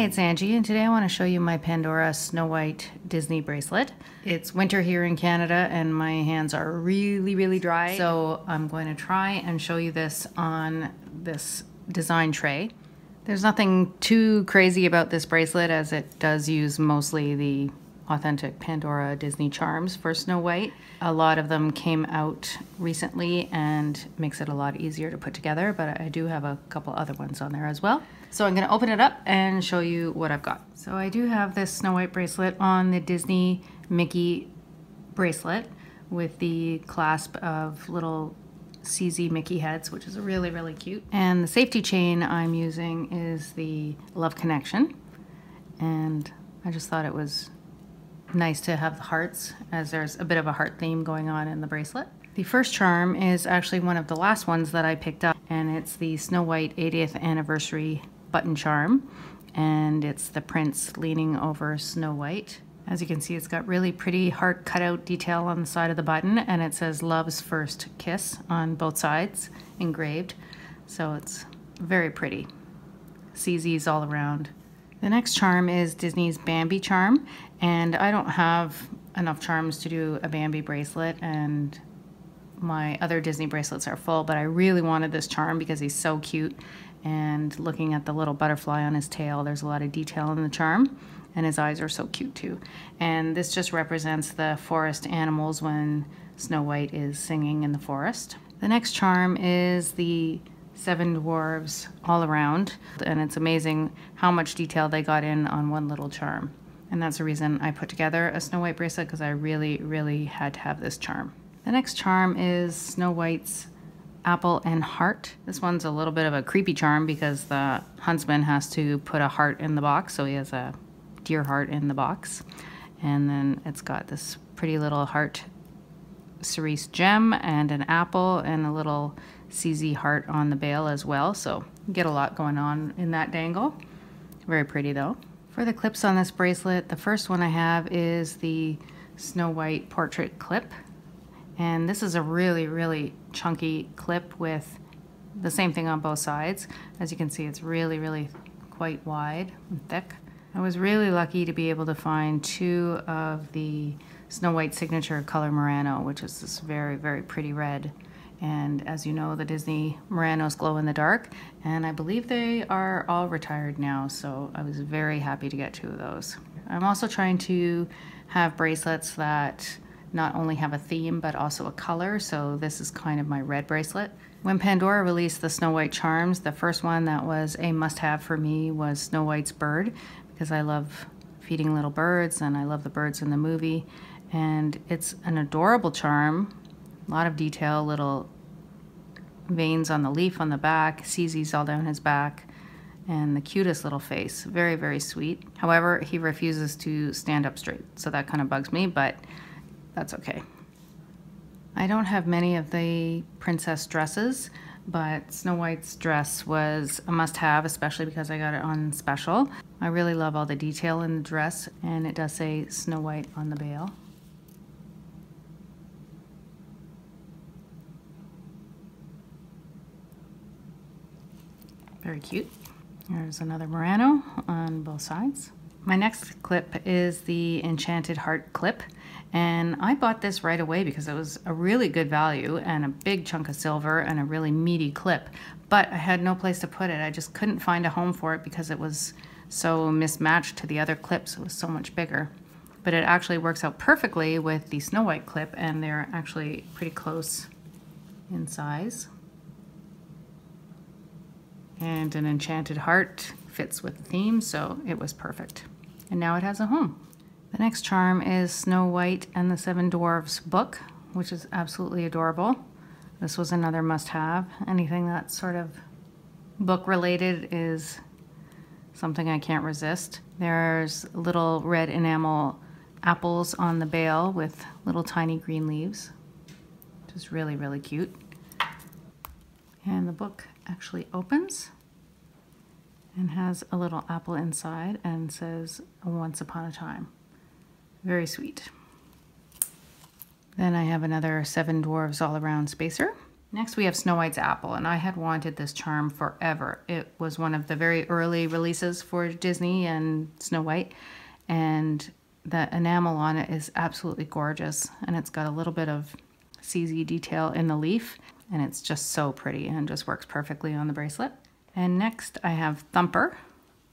it's Angie, and today I want to show you my Pandora Snow White Disney bracelet. It's winter here in Canada and my hands are really dry, so I'm going to try and show you this on this design tray. There's nothing too crazy about this bracelet, as it does use mostly the authentic Pandora Disney charms for Snow White. A lot of them came out recently and makes it a lot easier to put together, but I do have a couple other ones on there as well. So I'm going to open it up and show you what I've got. So I do have this Snow White bracelet on the Disney Mickey bracelet with the clasp of little CZ Mickey heads, which is really cute. And the safety chain I'm using is the Love Connection. And I just thought it was nice to have the hearts, as there's a bit of a heart theme going on in the bracelet. The first charm is actually one of the last ones that I picked up, and it's the Snow White 80th anniversary button charm, and it's the prince leaning over Snow White. As you can see, it's got really pretty heart cutout detail on the side of the button, and it says Love's First Kiss on both sides engraved, so it's very pretty. CZs all around. The next charm is Disney's Bambi charm, and I don't have enough charms to do a Bambi bracelet, and my other Disney bracelets are full, but I really wanted this charm because he's so cute. And looking at the little butterfly on his tail, there's a lot of detail in the charm, and his eyes are so cute too. And this just represents the forest animals when Snow White is singing in the forest. The next charm is the Seven Dwarves all around, and it's amazing how much detail they got in on one little charm. And that's the reason I put together a Snow White bracelet, because I really had to have this charm. The next charm is Snow White's Apple and Heart. This one's a little bit of a creepy charm because the huntsman has to put a heart in the box, so he has a deer heart in the box. And then it's got this pretty little heart cerise gem and an apple and a little CZ heart on the bail as well, so you get a lot going on in that dangle. Very pretty though. For the clips on this bracelet, the first one I have is the Snow White portrait clip. And this is a really chunky clip with the same thing on both sides. As you can see, it's really quite wide and thick. I was really lucky to be able to find two of the Snow White signature color Murano, which is this very pretty red. And as you know, the Disney Muranos glow in the dark, and I believe they are all retired now, so I was very happy to get two of those. I'm also trying to have bracelets that not only have a theme but also a color, so this is kind of my red bracelet. When Pandora released the Snow White charms, the first one that was a must-have for me was Snow White's bird, because I love feeding little birds and I love the birds in the movie. And it's an adorable charm, a lot of detail, little veins on the leaf on the back, CZs all down his back, and the cutest little face, very sweet. However, he refuses to stand up straight, so that kind of bugs me, but that's okay. I don't have many of the princess dresses, but Snow White's dress was a must-have, especially because I got it on special. I really love all the detail in the dress, and it does say Snow White on the bail. Very cute. There's another Murano on both sides. My next clip is the Enchanted Heart clip, and I bought this right away because it was a really good value and a big chunk of silver and a really meaty clip, but I had no place to put it. I just couldn't find a home for it because it was so mismatched to the other clips. It was so much bigger. But it actually works out perfectly with the Snow White clip, and they're actually pretty close in size. And an enchanted heart fits with the theme, so it was perfect. And now it has a home. The next charm is Snow White and the Seven Dwarves book, which is absolutely adorable. This was another must-have. Anything that's sort of book related is something I can't resist. There's little red enamel apples on the bail with little tiny green leaves, which is really cute. And the book actually opens and has a little apple inside and says Once Upon a Time. Very sweet. Then I have another Seven Dwarves all around spacer. Next we have Snow White's apple, and I had wanted this charm forever. It was one of the very early releases for Disney and Snow White, and the enamel on it is absolutely gorgeous, and it's got a little bit of CZ detail in the leaf, and it's just so pretty and just works perfectly on the bracelet. And next I have Thumper,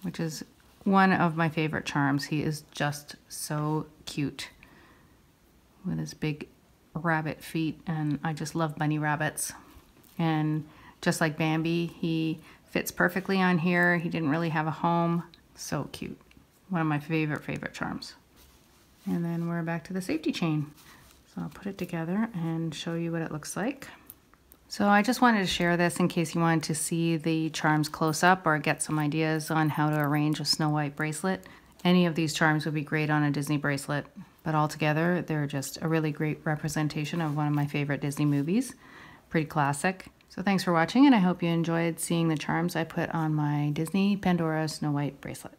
which is one of my favorite charms. He is just so cute with his big rabbit feet, and I just love bunny rabbits. And just like Bambi, he fits perfectly on here. He didn't really have a home. So cute. One of my favorite charms. And then we're back to the safety chain. So I'll put it together and show you what it looks like. So I just wanted to share this in case you wanted to see the charms close up or get some ideas on how to arrange a Snow White bracelet. Any of these charms would be great on a Disney bracelet, but altogether they're just a really great representation of one of my favorite Disney movies. Pretty classic. So thanks for watching, and I hope you enjoyed seeing the charms I put on my Disney Pandora Snow White bracelet.